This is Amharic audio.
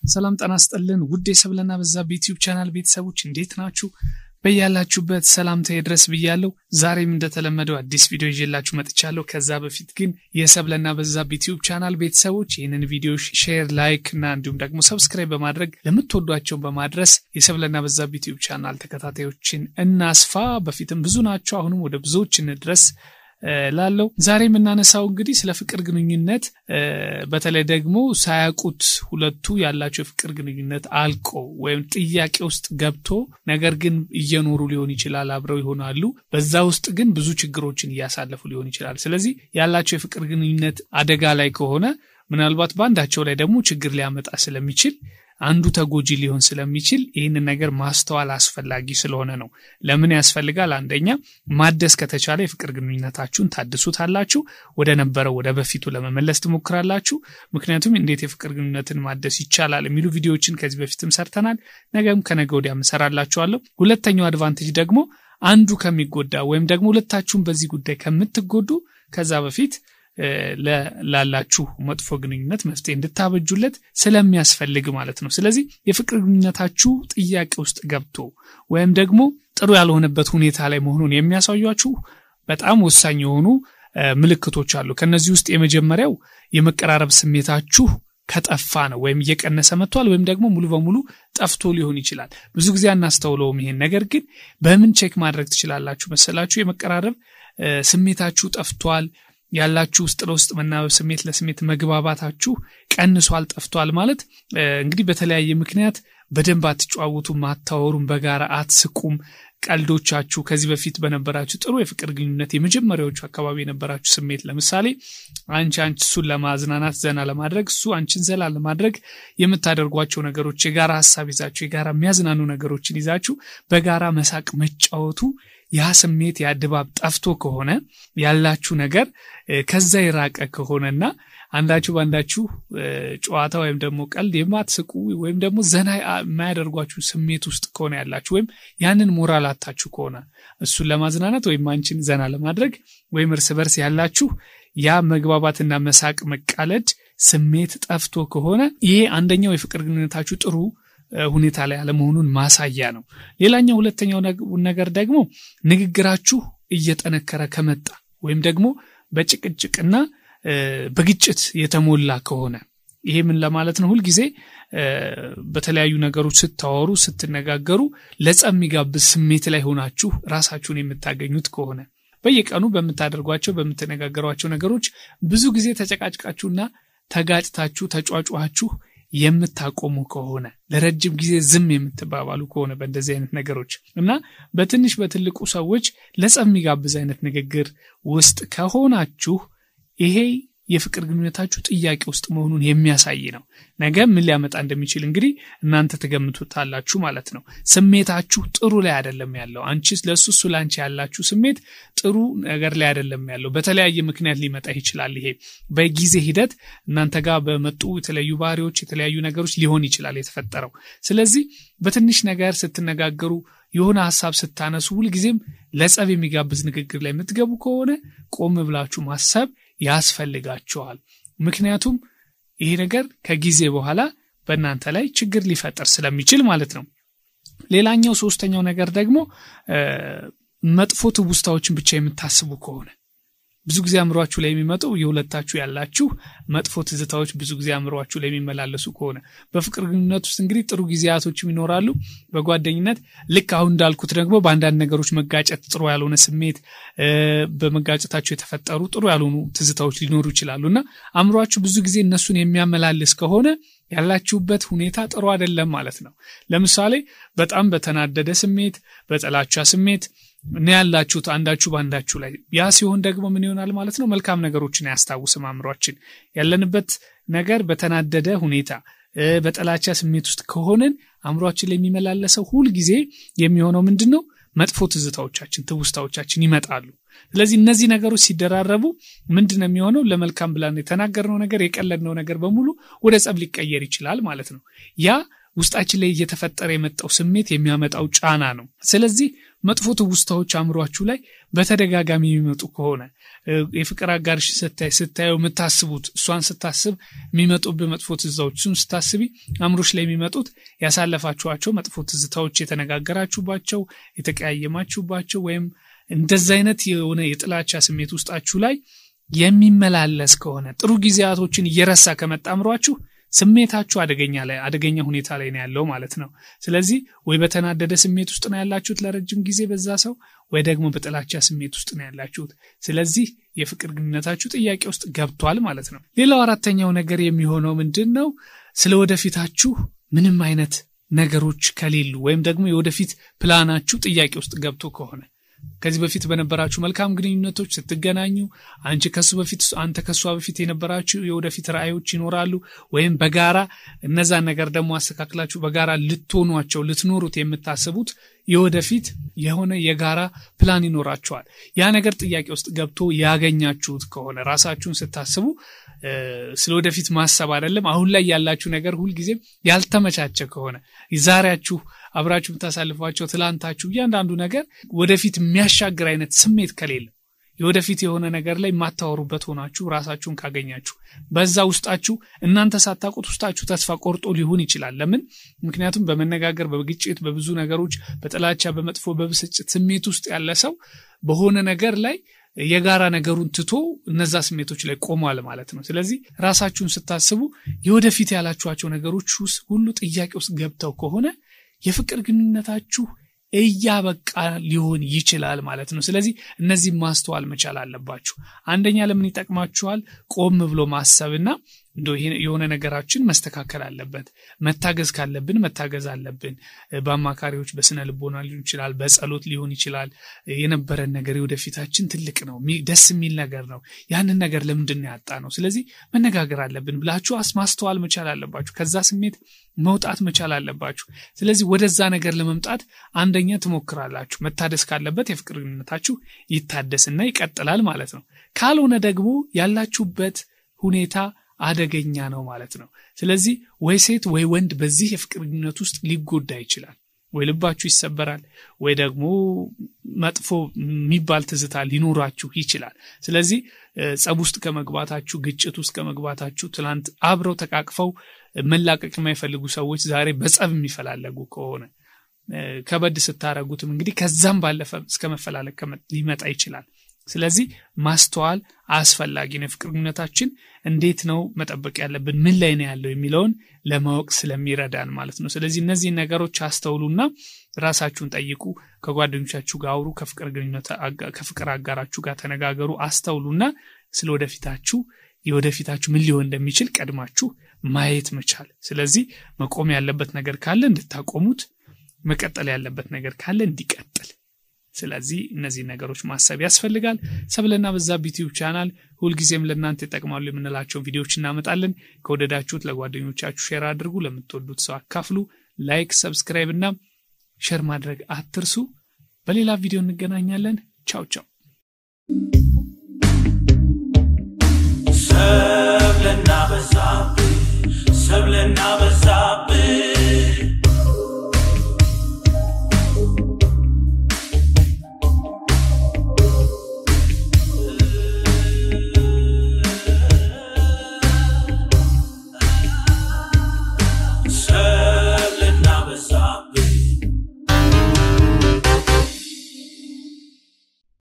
ሰላም ጤና ይስጥልን ውድ የሰብለና በዛብህ ዩቲዩብ ቻናል ቤተሰቦች እንዴት ናችሁ? በያላችሁበት ሰላምታ ይድረስ ብያለሁ። ዛሬም እንደተለመደው አዲስ ቪዲዮ ይዤላችሁ መጥቻለሁ። ከዛ በፊት ግን የሰብለና በዛብህ ዩቲዩብ ቻናል ቤተሰቦች ይህንን ቪዲዮ ሼር፣ ላይክ እና እንዲሁም ደግሞ ሰብስክራይብ በማድረግ ለምትወዷቸው በማድረስ የሰብለና በዛብህ ዩቲዩብ ቻናል ተከታታዮችን እናስፋ። በፊትም ብዙ ናቸው፣ አሁንም ወደ ብዙዎች እንድረስ ላለው ዛሬ የምናነሳው እንግዲህ ስለ ፍቅር ግንኙነት በተለይ ደግሞ ሳያቁት ሁለቱ ያላቸው ፍቅር ግንኙነት አልቆ ወይም ጥያቄ ውስጥ ገብቶ ነገር ግን እየኖሩ ሊሆን ይችላል፣ አብረው ይሆናሉ። በዛ ውስጥ ግን ብዙ ችግሮችን እያሳለፉ ሊሆን ይችላል። ስለዚህ ያላቸው የፍቅር ግንኙነት አደጋ ላይ ከሆነ ምናልባት ባንዳቸው ላይ ደግሞ ችግር ሊያመጣ ስለሚችል አንዱ ተጎጂ ሊሆን ስለሚችል ይህንን ነገር ማስተዋል አስፈላጊ ስለሆነ ነው። ለምን ያስፈልጋል? አንደኛ ማደስ ከተቻለ የፍቅር ግንኙነታችሁን ታድሱታላችሁ፣ ወደ ነበረው ወደ በፊቱ ለመመለስ ትሞክራላችሁ። ምክንያቱም እንዴት የፍቅር ግንኙነትን ማደስ ይቻላል የሚሉ ቪዲዮዎችን ከዚህ በፊትም ሰርተናል፣ ነገም ከነገ ወዲያም ሰራላችኋለሁ። ሁለተኛው አድቫንቴጅ ደግሞ አንዱ ከሚጎዳ ወይም ደግሞ ሁለታችሁም በዚህ ጉዳይ ከምትጎዱ ከዛ በፊት ላላችሁ መጥፎ ግንኙነት መፍትሄ እንድታበጁለት ስለሚያስፈልግ ማለት ነው። ስለዚህ የፍቅር ግንኙነታችሁ ጥያቄ ውስጥ ገብቶ ወይም ደግሞ ጥሩ ያልሆነበት ሁኔታ ላይ መሆኑን የሚያሳዩአችሁ በጣም ወሳኝ የሆኑ ምልክቶች አሉ። ከነዚህ ውስጥ የመጀመሪያው የመቀራረብ ስሜታችሁ ከጠፋ ነው፣ ወይም እየቀነሰ መጥቷል፣ ወይም ደግሞ ሙሉ በሙሉ ጠፍቶ ሊሆን ይችላል። ብዙ ጊዜ አናስተውለውም ይሄን ነገር፣ ግን በምን ቼክ ማድረግ ትችላላችሁ መሰላችሁ? የመቀራረብ ስሜታችሁ ጠፍቷል፣ ያላችሁ ውስጥ ለውስጥ መናበብ ስሜት ለስሜት መግባባታችሁ ቀንሷል፣ ጠፍቷል ማለት እንግዲህ በተለያየ ምክንያት በደንብ አትጫወቱም፣ አታወሩም፣ በጋራ አትስቁም። ቀልዶቻችሁ ከዚህ በፊት በነበራችሁ ጥሩ የፍቅር ግንኙነት የመጀመሪያዎቹ አካባቢ የነበራችሁ ስሜት ለምሳሌ አንቺ እሱን ለማዝናናት ዘና ለማድረግ እሱ አንቺን ዘላ ለማድረግ የምታደርጓቸው ነገሮች የጋራ ሐሳብ ይዛችሁ የጋራ የሚያዝናኑ ነገሮችን ይዛችሁ በጋራ መሳቅ መጫወቱ ያ ስሜት ያ ድባብ ጠፍቶ ከሆነ ያላችሁ ነገር ከዛ ይራቀ ከሆነና አንዳችሁ ባንዳችሁ ጨዋታ ወይም ደግሞ ቀልድ የማትስቁ ወይም ደግሞ ዘና የማያደርጓችሁ ስሜት ውስጥ ከሆነ ያላችሁ ወይም ያንን ሞራል አጣችሁ ከሆነ እሱን ለማዝናናት ወይም አንቺን ዘና ለማድረግ ወይም እርስ በርስ ያላችሁ ያ መግባባትና መሳቅ መቃለድ ስሜት ጠፍቶ ከሆነ ይሄ አንደኛው የፍቅር ግንኙነታችሁ ጥሩ ሁኔታ ላይ አለመሆኑን ማሳያ ነው። ሌላኛው ሁለተኛው ነገር ደግሞ ንግግራችሁ እየጠነከረ ከመጣ ወይም ደግሞ በጭቅጭቅና በግጭት የተሞላ ከሆነ ይሄ ምን ለማለት ነው? ሁሉ ጊዜ በተለያዩ ነገሮች ስታወሩ ስትነጋገሩ ለጸብ የሚጋብዝ ስሜት ላይ ሆናችሁ ራሳችሁን የምታገኙት ከሆነ በየቀኑ በመታደርጓቸው በመተነጋገሯቸው ነገሮች ብዙ ጊዜ ተጨቃጭቃችሁና ተጋጭታችሁ ተጫጫዋችሁ የምታቆሙ ከሆነ ለረጅም ጊዜ ዝም የምትባባሉ ከሆነ በእንደዚህ አይነት ነገሮች እና በትንሽ በትልቁ ሰዎች ለጸብ የሚጋብዝ አይነት ንግግር ውስጥ ከሆናችሁ ይሄ የፍቅር ግንኙነታችሁ ጥያቄ ውስጥ መሆኑን የሚያሳይ ነው። ነገ ምን ሊያመጣ እንደሚችል እንግዲህ እናንተ ተገምቱታላችሁ ማለት ነው። ስሜታችሁ ጥሩ ላይ አይደለም ያለው፣ አንቺስ ለሱስ ላንቺ ያላችሁ ስሜት ጥሩ ነገር ላይ አይደለም ያለው። በተለያየ ምክንያት ሊመጣ ይችላል። ይሄ በጊዜ ሂደት እናንተ ጋር በመጡ የተለያዩ ባህሪዎች የተለያዩ ነገሮች ሊሆን ይችላል የተፈጠረው። ስለዚህ በትንሽ ነገር ስትነጋገሩ የሆነ ሐሳብ ስታነሱ ሁሉ ጊዜም ለጸብ የሚጋብዝ ንግግር ላይ የምትገቡ ከሆነ ቆም ብላችሁ ማሰብ ያስፈልጋችኋል። ምክንያቱም ይሄ ነገር ከጊዜ በኋላ በእናንተ ላይ ችግር ሊፈጠር ስለሚችል ማለት ነው። ሌላኛው ሶስተኛው ነገር ደግሞ መጥፎ ትውስታዎችን ብቻ የምታስቡ ከሆነ ብዙ ጊዜ አምሯችሁ ላይ የሚመጣው የሁለታችሁ ያላችሁ መጥፎ ትዝታዎች ብዙ ጊዜ አምሯችሁ ላይ የሚመላለሱ ከሆነ በፍቅር ግንኙነት ውስጥ እንግዲህ ጥሩ ጊዜያቶችም ይኖራሉ። በጓደኝነት ልክ አሁን እንዳልኩት ደግሞ በአንዳንድ ነገሮች መጋጨት ጥሩ ያልሆነ ስሜት በመጋጨታችሁ የተፈጠሩ ጥሩ ያልሆኑ ትዝታዎች ሊኖሩ ይችላሉና አምሯችሁ ብዙ ጊዜ እነሱን የሚያመላልስ ከሆነ ያላችሁበት ሁኔታ ጥሩ አይደለም ማለት ነው። ለምሳሌ በጣም በተናደደ ስሜት በጥላቻ ስሜት ነው ያላችሁት አንዳችሁ ባንዳችሁ ላይ ያ ሲሆን ደግሞ ምን ይሆናል ማለት ነው? መልካም ነገሮችን ያስታውስም አምሯችን ያለንበት ነገር በተናደደ ሁኔታ በጥላቻ ስሜት ውስጥ ከሆነን አእምሮአችን ላይ የሚመላለሰው ሁሉ ጊዜ የሚሆነው ምንድነው መጥፎ ትዝታዎቻችን ትውስታዎቻችን ይመጣሉ ስለዚህ እነዚህ ነገሮች ሲደራረቡ ምንድነው የሚሆነው ለመልካም ብለን የተናገርነው ነገር የቀለድነው ነገር በሙሉ ወደ ጸብ ሊቀየር ይችላል ማለት ነው ያ ውስጣችን ላይ እየተፈጠረ የመጣው ስሜት የሚያመጣው ጫና ነው ስለዚህ መጥፎ ትውስታዎች አእምሮአችሁ ላይ በተደጋጋሚ የሚመጡ ከሆነ የፍቅር አጋርሽ ስታዩ መታስቡት እሷን ስታስብ የሚመጡብ መጥፎ ትዝታዎችን ስታስቢ አእምሮሽ ላይ የሚመጡት ያሳለፋችኋቸው መጥፎ ትዝታዎች የተነጋገራችሁባቸው የተቀያየማችሁባቸው ወይም እንደዛ አይነት የሆነ የጥላቻ ስሜት ውስጣችሁ ላይ የሚመላለስ ከሆነ ጥሩ ጊዜያቶችን እየረሳ ከመጣ አእምሮአችሁ ስሜታችሁ አደገኛ ሁኔታ ላይ ነው ያለው ማለት ነው ስለዚህ ወይ በተናደደ ስሜት ውስጥ ነው ያላችሁት ለረጅም ጊዜ በዛ ሰው ወይ ደግሞ በጥላቻ ስሜት ውስጥ ነው ያላችሁት ስለዚህ የፍቅር ግንኙነታችሁ ጥያቄ ውስጥ ገብቷል ማለት ነው ሌላው አራተኛው ነገር የሚሆነው ምንድነው ስለወደፊታችሁ ምንም አይነት ነገሮች ከሌሉ ወይም ደግሞ የወደፊት ፕላናችሁ ጥያቄ ውስጥ ገብቶ ከሆነ ከዚህ በፊት በነበራችሁ መልካም ግንኙነቶች ስትገናኙ አንተ ከሷ በፊት የነበራችሁ የወደፊት ራእዮች ይኖራሉ ወይም በጋራ እነዛ ነገር ደግሞ አስተካክላችሁ በጋራ ልትኖሩት የምታስቡት የወደፊት የሆነ የጋራ ፕላን ይኖራችኋል ያ ነገር ጥያቄ ውስጥ ገብቶ ያገኛችሁት ከሆነ ራሳችሁን ስታስቡ ስለወደፊት ማሰብ አይደለም አሁን ላይ ያላችሁ ነገር ሁሉ ጊዜ ያልተመቻቸ ከሆነ ዛሬያችሁ አብራችሁ ተሳልፏቸው ትላንታችሁ ያንዳንዱ ነገር ወደፊት የሚያሻግር አይነት ስሜት ከሌለ የወደፊት የሆነ ነገር ላይ ማታወሩበት ሆናችሁ ራሳችሁን ካገኛችሁ በዛ ውስጣችሁ እናንተ ሳታውቁት ውስጣችሁ ተስፋ ቆርጦ ሊሆን ይችላል ለምን ምክንያቱም በመነጋገር በግጭት በብዙ ነገሮች በጥላቻ በመጥፎ በብስጭት ስሜት ውስጥ ያለ ሰው በሆነ ነገር ላይ የጋራ ነገሩን ትቶ እነዛ ስሜቶች ላይ ቆሟል ማለት ነው ስለዚህ ራሳችሁን ስታስቡ የወደፊት ያላችኋቸው ነገሮች ሁሉ ጥያቄ ውስጥ ገብተው ከሆነ የፍቅር ግንኙነታችሁ እያበቃ ሊሆን ይችላል ማለት ነው ስለዚህ እነዚህ ማስተዋል መቻል አለባችሁ አንደኛ ለምን ይጠቅማችኋል ቆም ብሎ ማሰብና የሆነ ነገራችን መስተካከል አለበት መታገዝ ካለብን መታገዝ አለብን በአማካሪዎች በስነ ልቦና ሊሆን ይችላል በጸሎት ሊሆን ይችላል የነበረን ነገር ወደፊታችን ትልቅ ነው ደስ የሚል ነገር ነው ያንን ነገር ለምንድን ነው ያጣ ነው ስለዚህ መነጋገር አለብን ብላችሁ ማስተዋል መቻል አለባችሁ ከዛ ስሜት መውጣት መቻል አለባችሁ ስለዚህ ወደዛ ነገር ለመምጣት አንደኛ ትሞክራላችሁ መታደስ ካለበት የፍቅር ግንኙነታችሁ ይታደስና ይቀጥላል ማለት ነው ካልሆነ ደግሞ ያላችሁበት ሁኔታ አደገኛ ነው ማለት ነው ስለዚህ ወይ ሴት ወይ ወንድ በዚህ የፍቅር ግንኙነት ውስጥ ሊጎዳ ይችላል ወይ ልባችሁ ይሰበራል ወይ ደግሞ መጥፎ የሚባል ትዝታ ሊኖራችሁ ይችላል ስለዚህ ጸብ ውስጥ ከመግባታችሁ ግጭት ውስጥ ከመግባታችሁ ትላንት አብረው ተቃቅፈው መላቀቅ የማይፈልጉ ሰዎች ዛሬ በጸብ የሚፈላለጉ ከሆነ ከበድ ስታረጉትም እንግዲህ ከዛም ባለፈ እስከ መፈላለግ ሊመጣ ይችላል ስለዚህ ማስተዋል አስፈላጊ ነው ፍቅር ግንኙነታችን እንዴት ነው መጠበቅ ያለብን ምን ላይ ነው ያለው የሚለውን ለማወቅ ስለሚረዳን ማለት ነው ስለዚህ እነዚህ ነገሮች አስተውሉና ራሳችሁን ጠይቁ ከጓደኞቻችሁ ጋር አውሩ ከፍቅር አጋራችሁ ጋር ተነጋገሩ አስተውሉና ስለወደፊታችሁ የወደፊታችሁ ምን ሊሆን እንደሚችል ቀድማችሁ ማየት መቻል ስለዚህ መቆም ያለበት ነገር ካለ እንድታቆሙት መቀጠል ያለበት ነገር ካለ እንዲቀጥል ስለዚህ እነዚህ ነገሮች ማሰብ ያስፈልጋል ሰብለና በዛብህ ዩቲዩብ ቻናል ሁሉ ጊዜም ለእናንተ ይጠቅማሉ የምንላቸው ቪዲዮዎች እናመጣለን ከወደዳችሁት ለጓደኞቻችሁ ሼር አድርጉ ለምትወዱት ሰው አካፍሉ ላይክ ሰብስክራይብ እና ሼር ማድረግ አትርሱ በሌላ ቪዲዮ እንገናኛለን ቻው ቻው ሰብለና በዛብህ